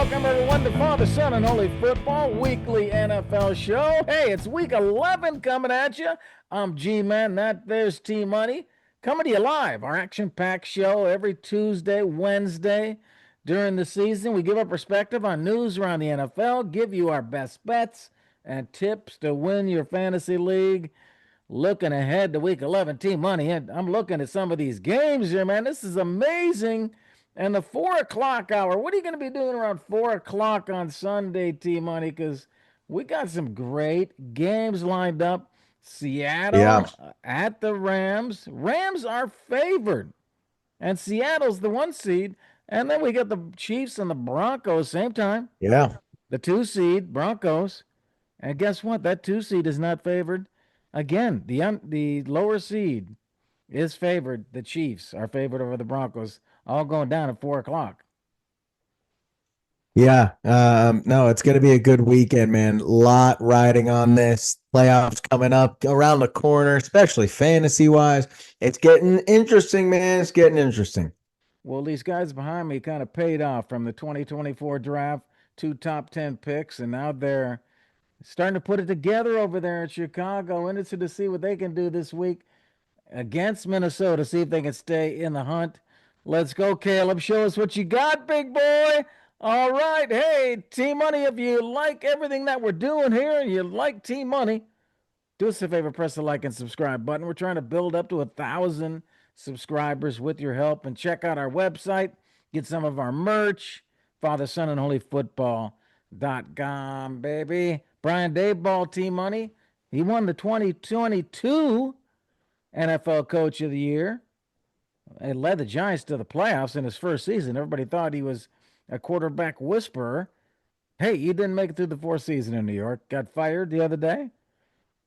Welcome, everyone, to Father, Son, and Holy Football Weekly NFL Show. Hey, it's week 11 coming at you. I'm G-Man, that there's T-Money. Coming to you live, our action-packed show every Tuesday, Wednesday during the season. We give a perspective on news around the NFL, give you our best bets and tips to win your fantasy league. Looking ahead to week 11, T-Money, and I'm looking at some of these games here, man. This is amazing. And the 4 o'clock hour, what are you going to be doing around 4 o'clock on Sunday, T-Money? Because we got some great games lined up. Yeah. Seattle at the Rams. Rams are favored, and Seattle's the 1 seed. And then we got the Chiefs and the Broncos, same time. Yeah. The 2 seed, Broncos. And guess what? That 2 seed is not favored. Again, the lower seed is favored. The Chiefs are favored over the Broncos, all going down at 4 o'clock. Yeah. No, it's going to be a good weekend, man. Lot riding on this. Playoffs coming up around the corner, especially fantasy wise. It's getting interesting, man. It's getting interesting. Well, these guys behind me kind of paid off from the 2024 draft, 2 top 10 picks, and now they're starting to put it together over there in Chicago. Interested to see what they can do this week against Minnesota, see if they can stay in the hunt. Let's go, Caleb. Show us what you got, big boy. All right. Hey, Team Money, if you like everything that we're doing here and you like Team Money, do us a favor, press the like and subscribe button. We're trying to build up to 1,000 subscribers with your help. And check out our website, get some of our merch, Father, Son, and Holy Football.com, baby. Brian Daboll, Team Money. He won the 2022 NFL Coach of the Year. It led the Giants to the playoffs in his first season. Everybody thought he was a quarterback whisperer. Hey, he didn't make it through the fourth season in New York. Got fired the other day.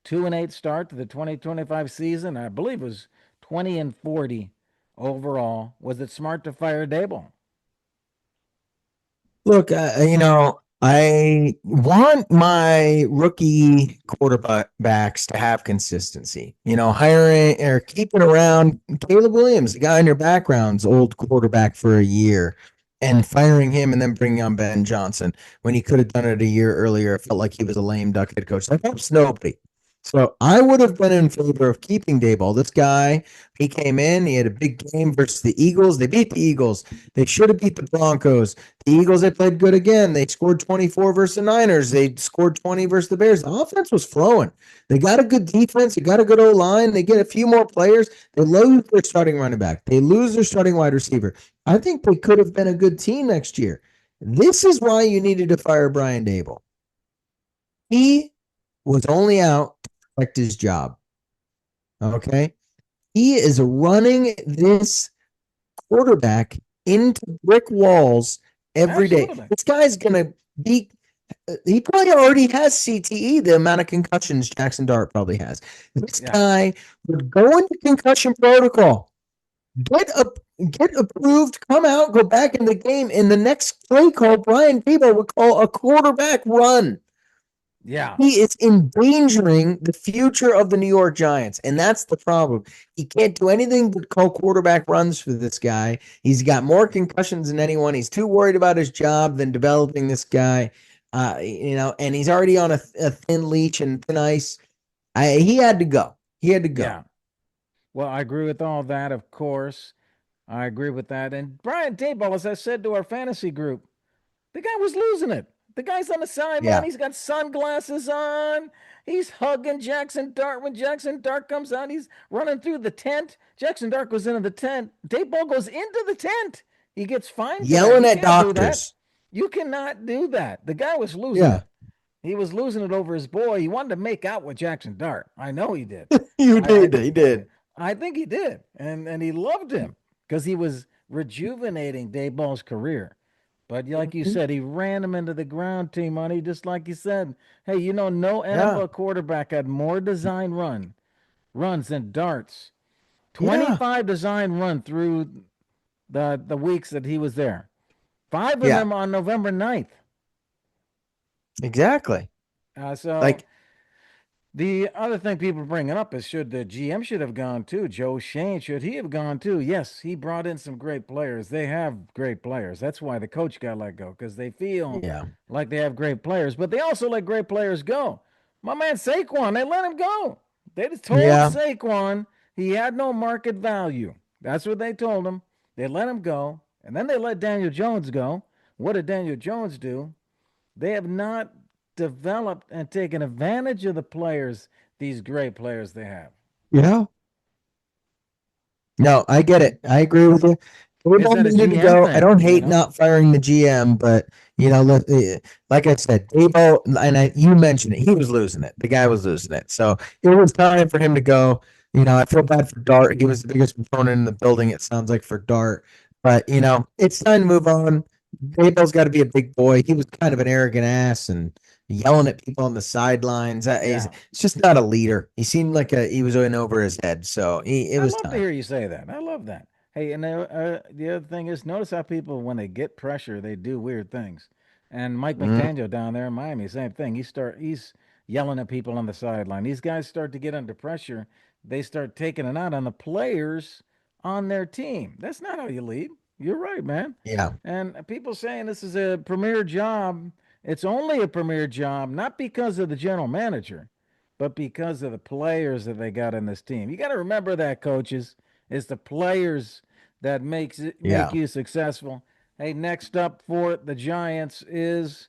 2-8 start to the 2025 season. I believe it was 20-40 overall. Was it smart to fire Daboll? Look, I want my rookie quarterbacks to have consistency. Hiring or keeping around Caleb Williams, the guy in your background's old quarterback for a year, and firing him and then bringing on Ben Johnson when he could have done it a year earlier. It felt like he was a lame duck head coach. That helps nobody. So I would have been in favor of keeping Daboll. This guy, he came in, he had a big game versus the Eagles. They beat the Eagles. They should have beat the Broncos. The Eagles, they played good again. They scored 24 versus the Niners. They scored 20 versus the Bears. The offense was flowing. They got a good defense. They got a good O-line. They get a few more players. They lose their starting running back. They lose their starting wide receiver. I think they could have been a good team next year. This is why you needed to fire Brian Daboll. He was only out to protect his job. Okay? He is running this quarterback into brick walls every day. This guy's going to be, he probably already has CTE, the amount of concussions Jackson Dart probably has. This guy would go into concussion protocol, get approved, come out, go back in the game. In the next play call, Brian Daboll would call a quarterback run. Yeah. He is endangering the future of the New York Giants, and that's the problem. He can't do anything but call quarterback runs for this guy. He's got more concussions than anyone. He's too worried about his job than developing this guy. And he's already on a thin leash and thin ice. He had to go. He had to go. Yeah. Well, I agree with all that, of course. I agree with that. And Brian Daboll, as I said to our fantasy group, the guy was losing it. The guy's on the sideline. Yeah. He's got sunglasses on. He's hugging Jackson Dart. When Jackson Dart comes out, he's running through the tent. Jackson Dart goes into the tent. Daboll goes into the tent. He gets fined. Yelling at doctors. You cannot do that. The guy was losing it. He was losing it over his boy. He wanted to make out with Jackson Dart. I know he did. He did. I think he did. And he loved him because he was rejuvenating Daboll's career. But like you said, he ran him into the ground, Team Money, just like you said. Hey, no NFL quarterback had more design runs than Dart's. 25 design run through the weeks that he was there. 5 of them on November 9th. Exactly. So The other thing people are bringing up is should the GM should have gone too. Joe Shane, should he have gone too? Yes, he brought in some great players. They have great players. That's why the coach got let go because they feel Yeah. like they have great players, but they also let great players go. My man Saquon, they let him go. They just told Yeah. Saquon he had no market value. That's what they told him. They let him go, and then they let Daniel Jones go. What did Daniel Jones do? They have not developed and taken advantage of the players, these great players they have. Yeah. No, I get it. I agree with you. Is Daboll that a needed to GM go. I thing? don't You hate know? not firing the GM, but like I said, Daboll and you mentioned it. He was losing it. The guy was losing it. So it was time for him to go. I feel bad for Dart. He was the biggest proponent in the building. It sounds like for Dart, but it's time to move on. Daboll's got to be a big boy. He was kind of an arrogant ass and yelling at people on the sidelines. Yeah. It's just not a leader. He seemed like he was in over his head. So it I was love to time. hear you say that. I love that. Hey, and the other thing is, notice how people, when they get pressure, they do weird things. And Mike Mm, McDaniel down there in Miami, same thing. He's yelling at people on the sideline. These guys start to get under pressure. They start taking it out on the players on their team. That's not how you lead. You're right, man. yeah. And people saying this is a premier job. It's only a premier job, not because of the general manager, but because of the players that they got in this team. You got to remember that, coaches. It's the players that make Yeah. you successful. Hey, next up for the Giants is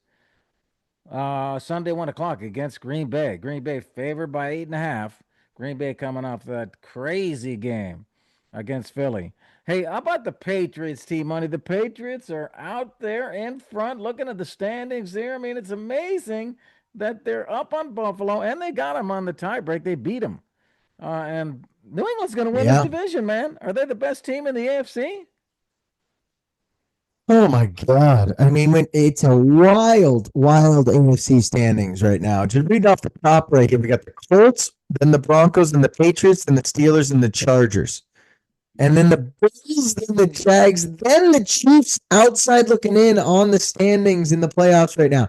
Sunday 1 o'clock against Green Bay. Green Bay favored by 8.5. Green Bay coming off that crazy game against Philly. Hey, how about the Patriots, Team Money? The Patriots are out there in front, looking at the standings there. I mean, it's amazing that they're up on Buffalo, and they got them on the tiebreak. They beat them, and New England's going to win this Yeah. division. Man, are they the best team in the AFC? Oh my God. I mean, when it's a wild, wild AFC standings right now. Just read off the top right here. We got the Colts, then the Broncos, and the Patriots, and the Steelers and the Chargers. And then the Bills, then the Jags, then the Chiefs outside looking in on the standings in the playoffs right now.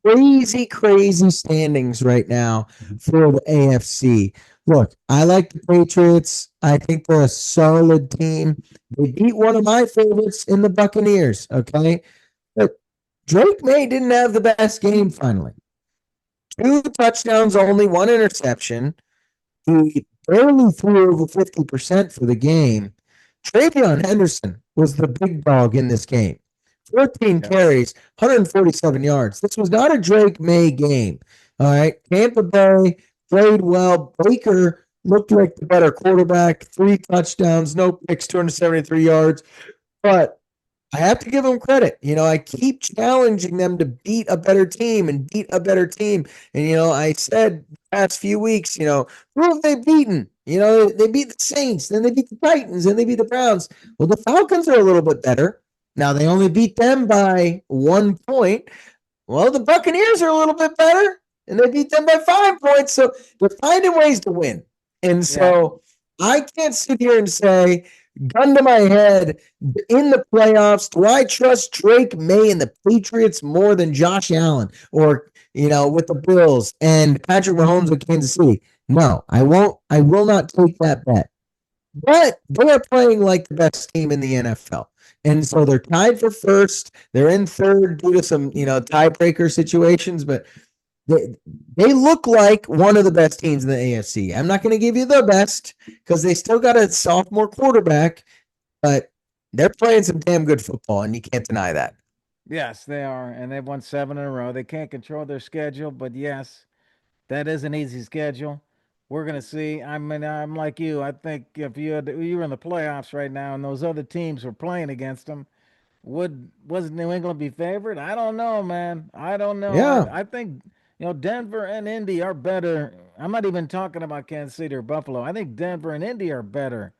Crazy, crazy standings right now for the AFC. Look, I like the Patriots. I think they're a solid team. They beat one of my favorites in the Buccaneers. Okay. But Drake May didn't have the best game finally. Two touchdowns, only one interception. He barely threw over 50% for the game. Travion Henderson was the big dog in this game. 14 Yeah, carries, 147 yards. This was not a Drake May game. All right. Tampa Bay played well. Baker looked like the better quarterback. Three touchdowns, no picks, 273 yards. But I have to give them credit. I keep challenging them to beat a better team and beat a better team. And, I said the past few weeks, who have they beaten? They beat the Saints, then they beat the Titans, then they beat the Browns. Well, the Falcons are a little bit better. Now they only beat them by 1 point. Well, the Buccaneers are a little bit better, and they beat them by 5 points. So they're finding ways to win. And yeah, so I can't sit here and say, gun to my head, in the playoffs, do I trust Drake May and the Patriots more than Josh Allen or, with the Bills and Patrick Mahomes with Kansas City? No, I won't. I will not take that bet. But they are playing like the best team in the NFL. And so they're tied for first. They're in third due to some, tiebreaker situations, but they, they look like one of the best teams in the AFC. I'm not going to give you the best because they still got a sophomore quarterback, but they're playing some damn good football, and you can't deny that. yes, they are, and they've won 7 in a row. They can't control their schedule, but yes, that is an easy schedule. We're gonna see. I mean, I'm like you. I think if you were in the playoffs right now and those other teams were playing against them, was New England be favored? I don't know, man. I don't know. Yeah, I think Denver and Indy are better. I'm not even talking about Kansas City or Buffalo. I think Denver and Indy are better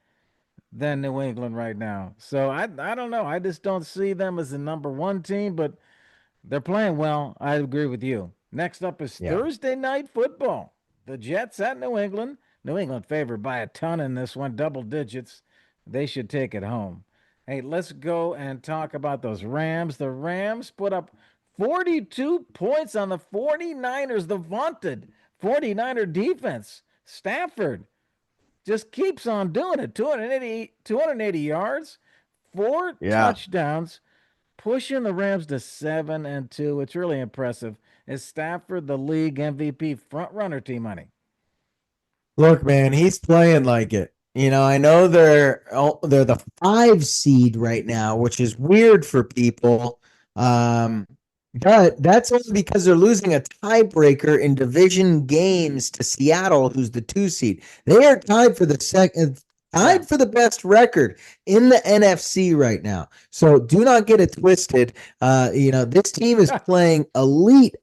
than New England right now. So I don't know. I just don't see them as the number one team, but they're playing well. I agree with you. Next up is yeah. Thursday night football. The Jets at New England. New England favored by a ton in this one, double digits. They should take it home. Hey, let's go and talk about those Rams. The Rams put up 42 points on the 49ers, the vaunted 49er defense. Stafford just keeps on doing it. 280 yards, four Yeah. touchdowns, pushing the Rams to 7-2. It's really impressive. Is Stafford the league MVP front runner, T Money? Look, man, he's playing like it. I know they're the 5 seed right now, which is weird for people. Um, but that's only because they're losing a tiebreaker in division games to Seattle, who's the 2 seed. They are Yeah. tied for the best record in the NFC right now. So do not get it twisted. This team is playing elite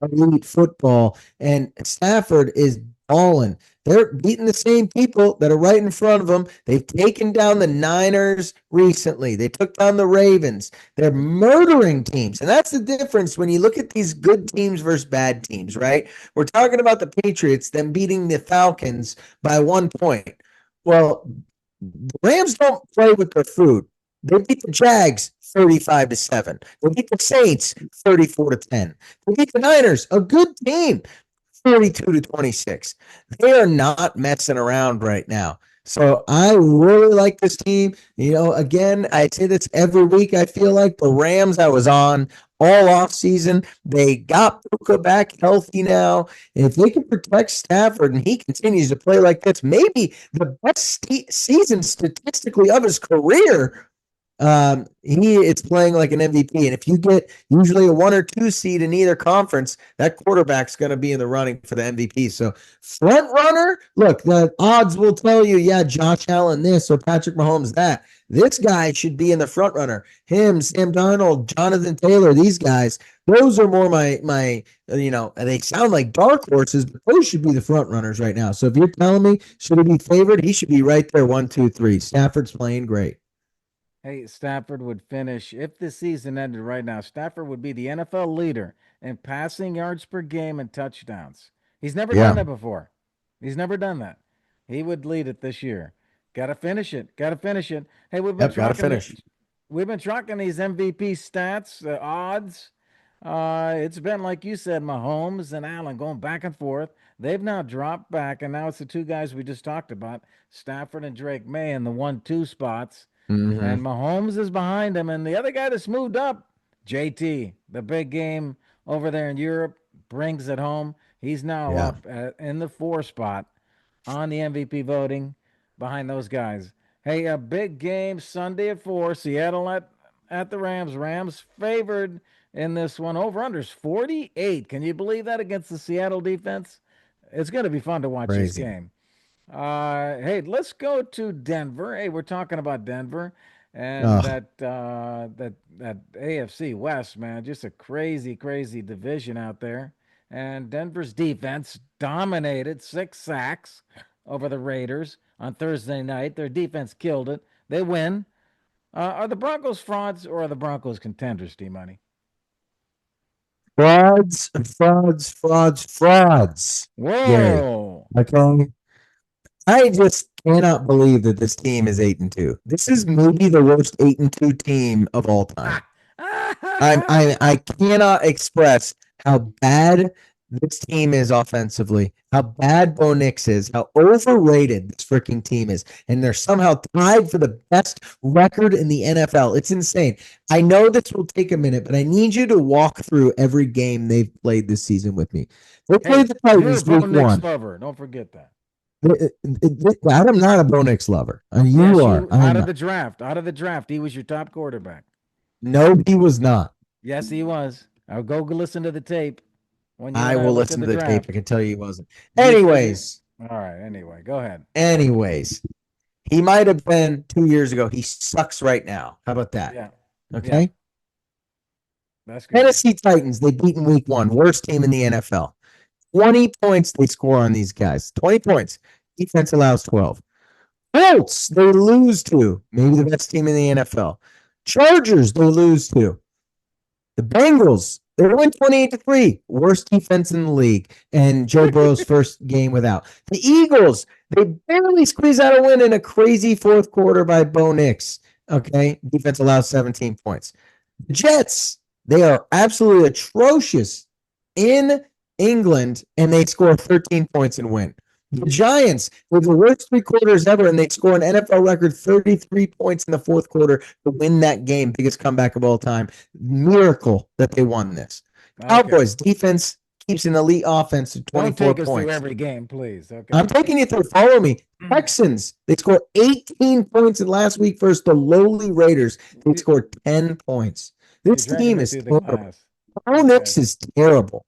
football, and Stafford is balling. They're beating the same people that are right in front of them. They've taken down the Niners recently. They took down the Ravens. They're murdering teams. And that's the difference when you look at these good teams versus bad teams, right? We're talking about the Patriots, them beating the Falcons by 1 point. Well, the Rams don't play with their food. They beat the Jags 35-7. They beat the Saints 34-10. They beat the Niners, a good team, 32-26. They are not messing around right now. So I really like this team. Again, I say this every week. I feel like the Rams I was on all off season. They got Puka back healthy now. And if they can protect Stafford and he continues to play like this, maybe the best season statistically of his career, he is playing like an MVP. And if you get usually a 1 or 2 seed in either conference, that quarterback's going to be in the running for the MVP. So front runner, look, the odds will tell you, yeah, Josh Allen this or Patrick Mahomes that. This guy should be in the front runner. Him, Sam Darnold, Jonathan Taylor, these guys, those are more my they sound like dark horses, but those should be the front runners right now. So if you're telling me should he be favored, he should be right there, 1, 2, 3. Stafford's playing great. Hey, Stafford would finish, if the season ended right now, Stafford would be the NFL leader in passing yards per game and touchdowns. He's never done Yeah. that before. He's never done that. He would lead it this year. Got to finish it. Got to finish it. Hey, Yep, got to finish. we've been tracking these MVP stats, odds. It's been like you said, Mahomes and Allen going back and forth. They've now dropped back, and now it's the two guys we just talked about, Stafford and Drake May, in the 1-2 spots. And Mm-hmm. Mahomes is behind him. And the other guy that's moved up, JT, the big game over there in Europe, brings it home. He's now Yeah, up in the 4 spot on the MVP voting behind those guys. Hey, a big game Sunday at 4. Seattle at the Rams. Rams favored in this one. Over unders 48. Can you believe that against the Seattle defense? It's going to be fun to watch this crazy. game. Hey, let's go to Denver. Hey, we're talking about Denver and Oh, that AFC West, man. Just a crazy division out there. And Denver's defense dominated 6 sacks over the Raiders on Thursday night. Their defense killed it. They win. Are the Broncos frauds or are the Broncos contenders, D Money? frauds. Gary. Whoa. Okay. I just cannot believe that this team is 8-2. This is maybe the worst 8-2 team of all time. I cannot express how bad this team is offensively, how bad Bo Nix is, how overrated this freaking team is, and they're somehow tied for the best record in the NFL. It's insane. I know this will take a minute, but I need you to walk through every game they've played this season with me. They played Hey, the you're a Titans Bo week Nix 1. lover. Don't forget that. I'm not a Bo Nix lover. You Yes, are. you I am out of not. the draft. Out of the draft, he was your top quarterback. No, he was not. Yes, he was. I'll go listen to the tape when you I and I will looked listen at to the the tape. draft. I can tell you he wasn't. You said you. Anyways, All right. Anyway, go ahead. anyways, he might have been 2 years ago. He sucks right now. How about that? Yeah. Yeah. Okay. That's good. Tennessee Titans, they beat in week 1. Worst team in the NFL. 20 points they score on these guys. 20 points. Defense allows 12. Colts, they lose to. Maybe the best team in the NFL. Chargers, they lose to. The Bengals, they win 28-3. Worst defense in the league. And Joe Burrow's first game without. The Eagles, they barely squeeze out a win in a crazy fourth quarter by Bo Nix. Okay. Defense allows 17 points. The Jets, they are absolutely atrocious in England, and they score 13 points and win. The Giants were the worst 3 quarters ever, and they score an NFL record 33 points in the fourth quarter to win that game. Biggest comeback of all time. Miracle that they won this. Okay. Cowboys defense keeps an elite offense to Don't 24 take us through points. every game, please. I'm Okay. taking you through. Follow me. Texans, they scored 18 points in last week versus the lowly Raiders. They You, scored 10 points. you're This dragging team me is through the terrible. glass. Bo Okay. Nix is terrible.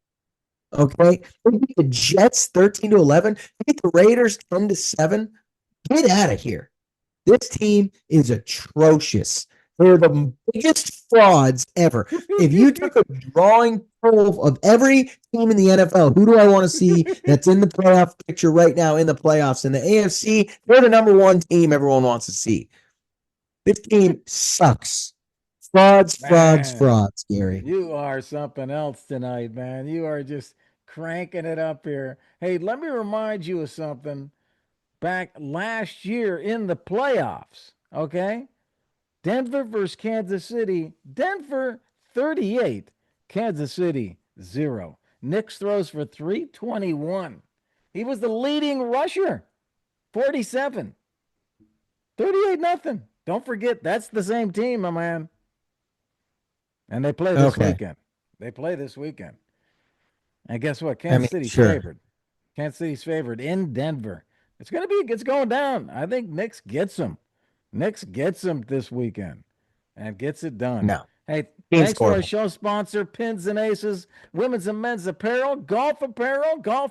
Okay. They beat the Jets 13-11. They beat the Raiders 10-7. Get out of here. This team is atrocious. They're the biggest frauds ever. If you took a drawing poll of every team in the NFL, who do I want to see that's in the playoff picture right now in the playoffs? In the AFC, they're the number one team everyone wants to see. This team sucks. Frauds, frauds, Man, frauds, Gary. you are something else tonight, man. You are just cranking it up here. Hey, let me remind you of something back last year in the playoffs. Okay. Denver versus Kansas City. Denver 38, Kansas City 0. Knicks throws for 321. He was the leading rusher, 47. 38 nothing. Don't forget, that's the same team, my man. And they play this Okay. weekend. They play this weekend. And guess what? I Kansas mean, City's sure. favored. Kansas City's favored in Denver. It's going down. I think Knicks gets them. Knicks gets them this weekend and gets it done. No. Hey, Team's thanks to our horrible. show sponsor, Pins and Aces, women's and men's apparel, golf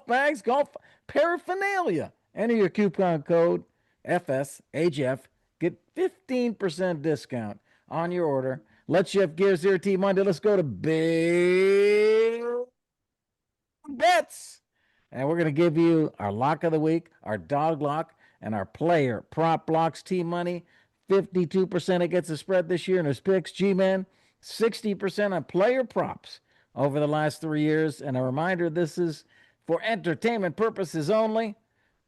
bags, golf paraphernalia. Enter your coupon code FSHF. Get 15% discount on your order. Let's shift gears here, T Monday. Let's go to big bets. And we're going to give you our lock of the week, our dog lock, and our player prop blocks. Team money, 52% against the spread this year in his picks. G-Man, 60% on player props over the last 3 years. And a reminder, this is for entertainment purposes only.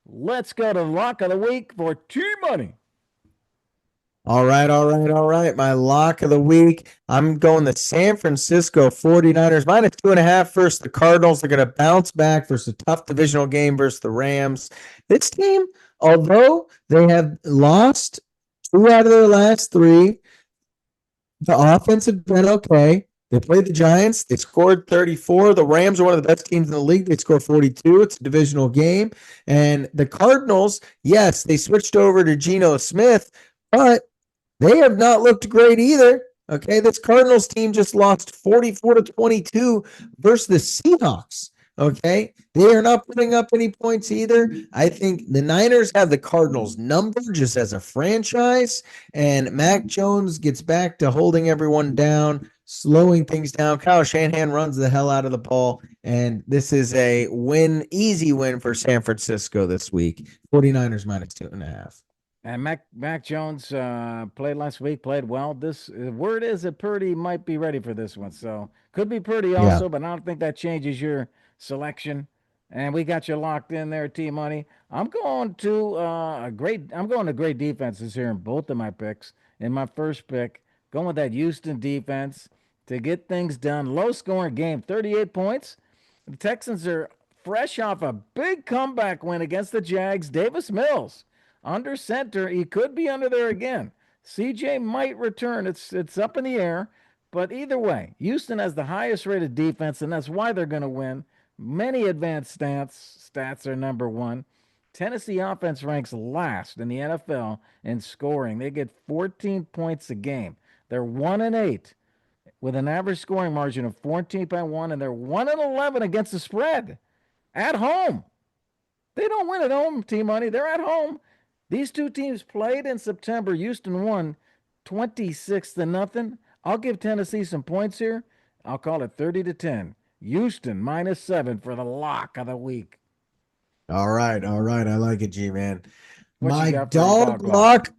Let's go to lock of the week for Team money. All right, all right, all right. My lock of the week. I'm going the San Francisco 49ers minus 2.5 versus the Cardinals. They're going to bounce back versus a tough divisional game versus the Rams. This team, although they have lost 2 out of their last 3, the offense has been okay. They played the Giants. They scored 34. The Rams are one of the best teams in the league. They scored 42. It's a divisional game. And the Cardinals, yes, they switched over to Geno Smith, but they have not looked great either. Okay, this Cardinals team just lost 44-22 versus the Seahawks. Okay, they are not putting up any points either. I think the Niners have the Cardinals number just as a franchise, and Mac Jones gets back to holding everyone down, slowing things down. Kyle Shanahan runs the hell out of the ball, and this is a win, easy win for San Francisco this week. 49ers minus 2.5. And Mac Jones played last week, played well. This word is that Purdy might be ready for this one, so could be Purdy Yeah. also, but I don't think that changes your selection. And we got you locked in there, T Money. I'm going to great defenses here in both of my picks. In my first pick, going with that Houston defense to get things done. Low scoring game, 38 points. The Texans are fresh off a big comeback win against the Jags. Davis Mills under center. He could be under there again. CJ might return. It's up in the air. But either way, Houston has the highest rated defense, and that's why they're going to win. Many advanced stats are number one. Tennessee offense ranks last in the NFL in scoring. They get 14 points a game. They're 1-8 with an average scoring margin of 14.1, and they're 1-11 against the spread at home. They don't win at home, Team Money. They're at home. These two teams played in September. Houston won 26-0. I'll give Tennessee some points here. I'll call it 30-10. Houston -7 for the lock of the week. All right, all right. I like it, G man. What you My got for your dog dog lock? lock,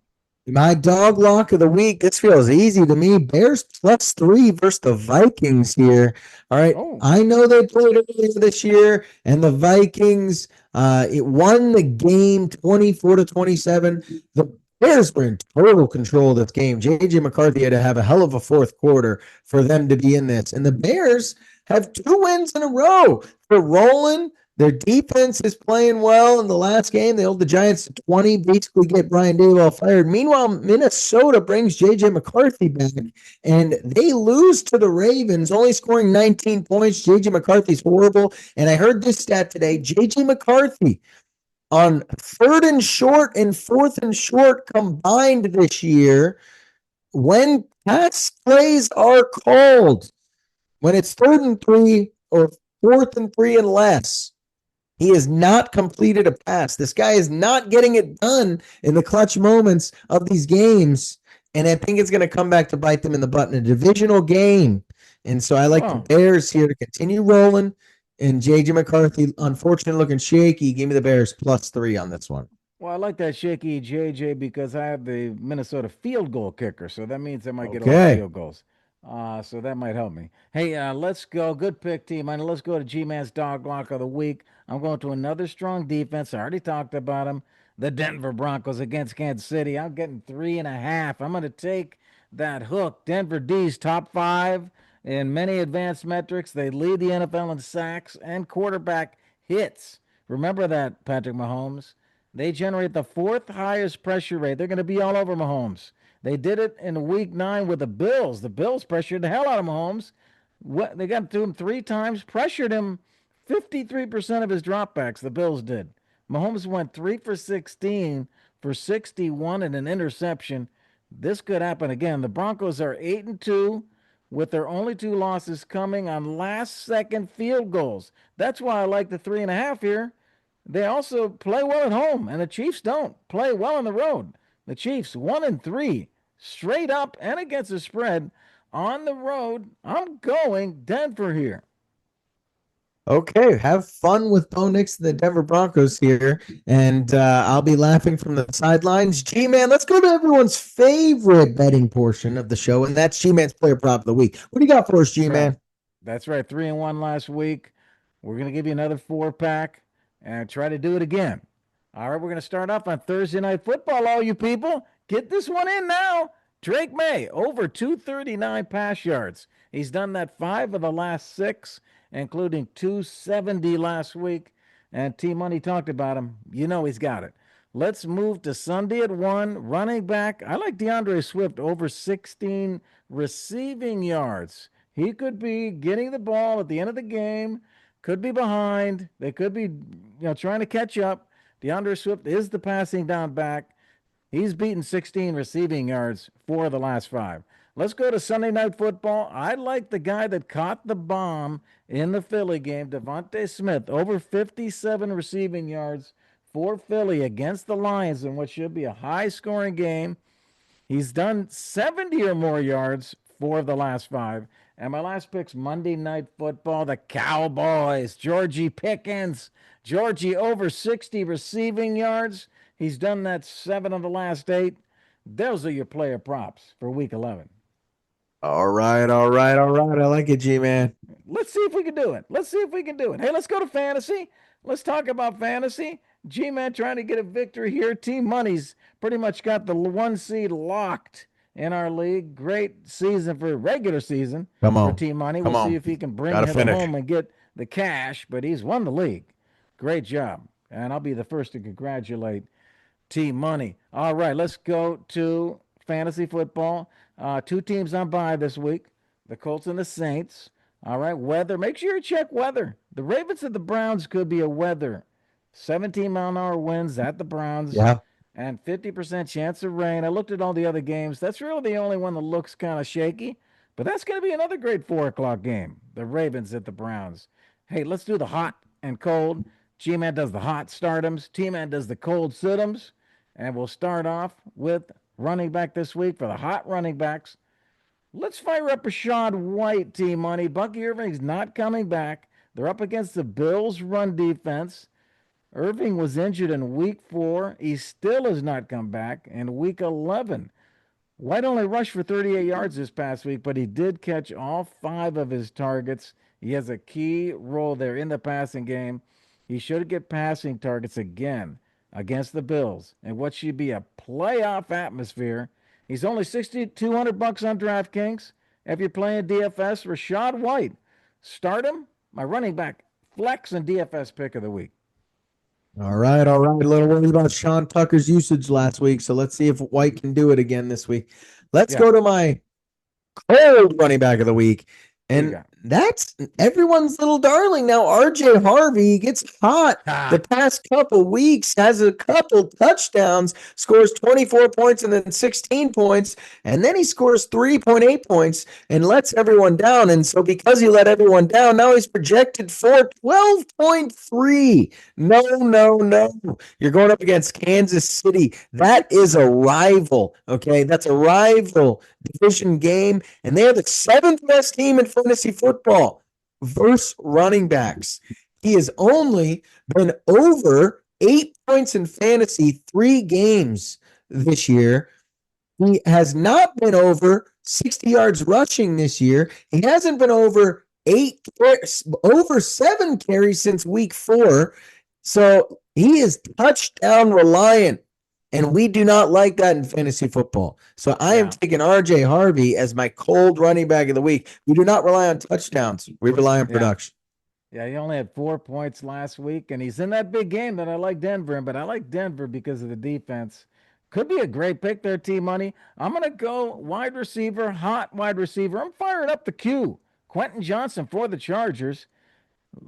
my dog lock of the week. This feels easy to me. Bears +3 versus the Vikings here. All right. Oh, I know they played earlier this year, and the Vikings it won the game 24-27. The Bears were in total control of this game. JJ McCarthy had to have a hell of a fourth quarter for them to be in this. And the Bears have 2 wins in a row. They're rolling. Their defense is playing well in the last game. They hold the Giants to 20, basically get Brian Daboll fired. Meanwhile, Minnesota brings J.J. McCarthy back, and they lose to the Ravens, only scoring 19 points. J.J. McCarthy's horrible. And I heard this stat today. J.J. McCarthy on third and short and fourth and short combined this year, when pass plays are called, when it's 3rd and 3 or 4th and 3 and less, he has not completed a pass. This guy is not getting it done in the clutch moments of these games. And I think it's going to come back to bite them in the butt in a divisional game. And so I like the Bears here to continue rolling. And J.J. McCarthy, unfortunately, looking shaky. Give me the Bears +3 on this one. Well, I like that shaky JJ because I have the Minnesota field goal kicker, so that means I might get a lot of Okay. field goals. So that might help me. Hey, let's go. Good pick, team. And let's go to G-Man's dog block of the week. I'm going to another strong defense. I already talked about them. The Denver Broncos against Kansas City. I'm getting 3.5. I'm going to take that hook. Denver D's top 5 in many advanced metrics. They lead the NFL in sacks and quarterback hits. Remember that, Patrick Mahomes. They generate the 4th highest pressure rate. They're going to be all over Mahomes. They did it in week 9 with the Bills. The Bills pressured the hell out of Mahomes. They got to him 3 times, pressured him 53% of his dropbacks, the Bills did. Mahomes went 3 for 16 for 61 and an interception. This could happen again. The Broncos are 8-2 with their only 2 losses coming on last second field goals. That's why I like the 3.5 here. They also play well at home, and the Chiefs don't play well on the road. The Chiefs 1-3 straight up and against the spread on the road. I'm going Denver here. Okay, have fun with Bo Nix and the Denver Broncos here, and I'll be laughing from the sidelines. G-Man, let's go to everyone's favorite betting portion of the show, and that's G-Man's player prop of the week. What do you got for us, That's right. G-Man? That's right. 3-1 last week. We're going to give you another 4-pack and try to do it again. All right, we're going to start off on Thursday Night Football, all you people. Get this one in now. Drake May, over 239 pass yards. He's done that 5 of the last 6, including 270 last week. And T Money talked about him. You know he's got it. Let's move to Sunday at 1. Running back. I like DeAndre Swift over 16 receiving yards. He could be getting the ball at the end of the game, could be behind. They could be, trying to catch up. DeAndre Swift is the passing down back. He's beaten 16 receiving yards for the last 5. Let's go to Sunday Night Football. I like the guy that caught the bomb in the Philly game, Devontae Smith, over 57 receiving yards for Philly against the Lions in what should be a high-scoring game. He's done 70 or more yards for the last 5. And my last pick's Monday Night Football, the Cowboys. Georgie Pickens. Georgie over 60 receiving yards. He's done that 7 of the last 8. Those are your player props for week 11. All right, all right, all right. I like it, G-Man. Let's see if we can do it. Let's see if we can do it. Hey, let's go to fantasy. Let's talk about fantasy. G-Man trying to get a victory here. Team Money's pretty much got the 1 seed locked in our league. Great season for regular season Come for on. Team Money. Come We'll see on. if he can bring Gotta it finish. home and get the cash, but he's won the league. Great job. And I'll be the first to congratulate Team Money. All right, let's go to fantasy football. 2 teams on bye this week, the Colts and the Saints. All right, weather. Make sure you check weather. The Ravens and the Browns could be a weather. 17-mile-an-hour winds at the Browns Yeah. and 50% chance of rain. I looked at all the other games. That's really the only one that looks kind of shaky, but that's going to be another great 4 o'clock game. The Ravens at the Browns. Hey, let's do the hot and cold. G-Man does the hot startums. T-Man does the cold situms. And we'll start off with running back this week for the hot running backs. Let's fire up Rashad White, Team Money. Bucky Irving's not coming back. They're up against the Bills' run defense. Irving was injured in week 4. He still has not come back in week 11. White only rushed for 38 yards this past week, but he did catch all 5 of his targets. He has a key role there in the passing game. He should get passing targets again against the Bills in what should be a playoff atmosphere. He's only $6,200 on DraftKings. If you're playing DFS, Rashad White Start him. My running back flex and DFS pick of the week. All right, all right. A little worried about Sean Tucker's usage last week, so let's see if White can do it again this week. Let's Yeah. go to my cold running back of the week. Who you And got? that's everyone's little darling now. RJ Harvey gets hot the Ah, past couple weeks, has a couple touchdowns, scores 24 points and then 16 points, and then he scores 3.8 points and lets everyone down. And so, because he let everyone down, now he's projected for 12.3. No, no, no. You're going up against Kansas City. That is a rival. Okay. That's a rival division game, and they are the seventh best team in fantasy football versus running backs. He has only been over 8 points in fantasy 3 games this year. He has not been over 60 yards rushing this year. He hasn't been over 7 carries since week 4. So he is touchdown reliant. And we do not like that in fantasy football. So I am yeah. taking RJ Harvey as my cold running back of the week. We do not rely on touchdowns. We rely on Yeah. production. Yeah, he only had 4 points last week, and he's in that big game that I like Denver in, but I like Denver because of the defense. Could be a great pick there, T Money. I'm going to go wide receiver, hot wide receiver. I'm firing up the queue. Quentin Johnson for the Chargers.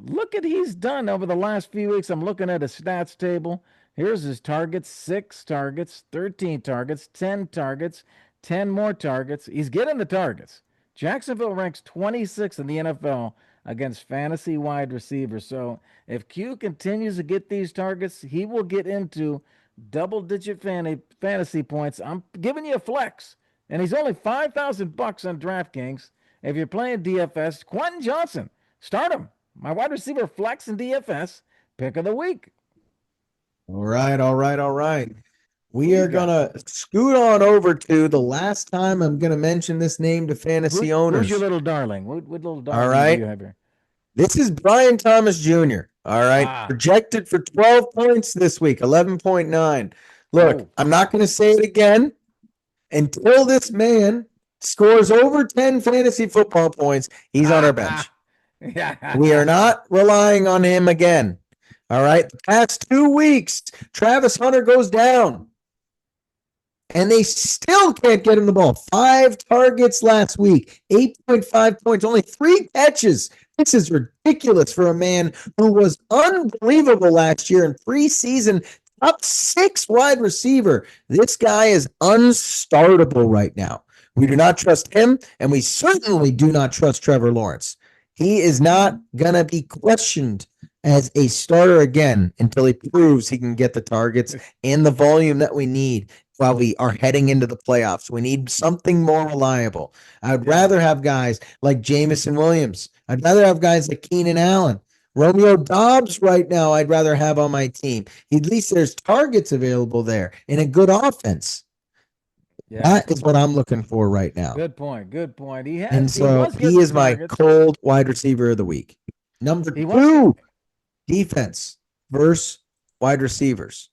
Look at he's done over the last few weeks. I'm looking at his stats table. Here's his targets: 6 targets, 13 targets, 10 targets, 10 more targets. He's getting the targets. Jacksonville ranks 26th in the NFL against fantasy wide receivers. So if Q continues to get these targets, he will get into double digit fantasy points. I'm giving you a flex. And he's only $5,000 on DraftKings. If you're playing DFS, Quentin Johnson, start him. My wide receiver flex and DFS pick of the week. All right, all right, all right. Who We you are got? gonna scoot on over to the last time I'm gonna mention this name to fantasy Who's your owners. little darling? What little All darling do you right. have here? This is Brian Thomas Jr. All right. Ah, Projected for 12 points this week, 11.9. Look, whoa. I'm not going to say it again until this man scores over 10 fantasy football points. He's on our bench. We are Yeah. not relying on him again. All right. The past 2 weeks, Travis Hunter goes down and they still can't get him the ball. 5 targets last week, 8.5 points, only 3 catches. This is ridiculous for a man who was unbelievable last year in preseason, top 6 wide receiver. This guy is unstartable right now. We do not trust him, and we certainly do not trust Trevor Lawrence. He is not going to be questioned as a starter again until he proves he can get the targets and the volume that we need while we are heading into the playoffs. We need something more reliable. I would Yeah. rather have guys like Jamison Williams. I'd rather have guys like Keenan Allen. Romeo Dobbs right now, I'd rather have on my team. At least there's targets available there in a good offense. Yeah. That is what I'm looking for right now. Good point. Good point. And He so was he getting is my targets. cold wide receiver of the week. Number He was two, defense versus wide receivers.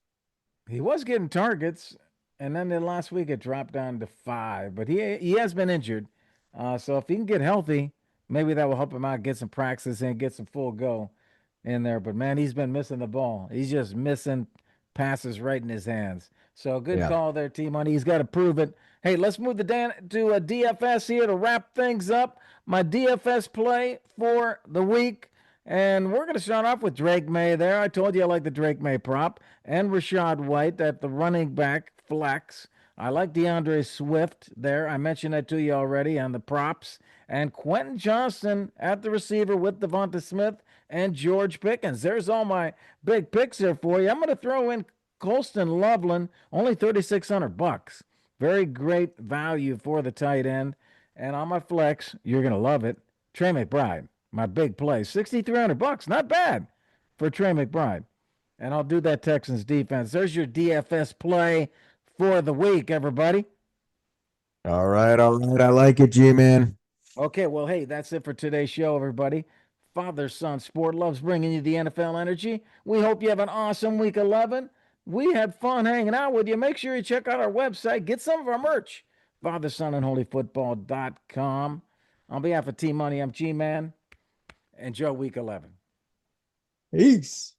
he was getting targets, and then the last week it dropped down to 5. But he has been injured, so if he can get healthy, maybe that will help him out, get some practice and get some full go in there. But man, he's been missing the ball. He's just missing passes right in his hands. So good Yeah. call there, T Money. He's got to prove it. Hey, let's move to a DFS here to wrap things up. My DFS play for the week. And we're going to start off with Drake May there. I told you I like the Drake May prop. And Rashad White at the running back flex. I like DeAndre Swift there. I mentioned that to you already on the props. And Quentin Johnston at the receiver with Devonta Smith and George Pickens. There's all my big picks here for you. I'm going to throw in Colston Loveland, only $3,600. Very great value for the tight end. And on my flex, you're going to love it. Trey McBride, my big play, $6,300. Not bad for Trey McBride. And I'll do that Texans defense. There's your DFS play for the week, everybody. All right, all right. I like it, G-Man. Okay, well, hey, that's it for today's show, everybody. Father Son Sport loves bringing you the NFL energy. We hope you have an awesome week 11. We had fun hanging out with you. Make sure you check out our website. Get some of our merch. FatherSonandHolyFootball.com. On behalf of Team Money, I'm G-Man. Enjoy week 11. Peace.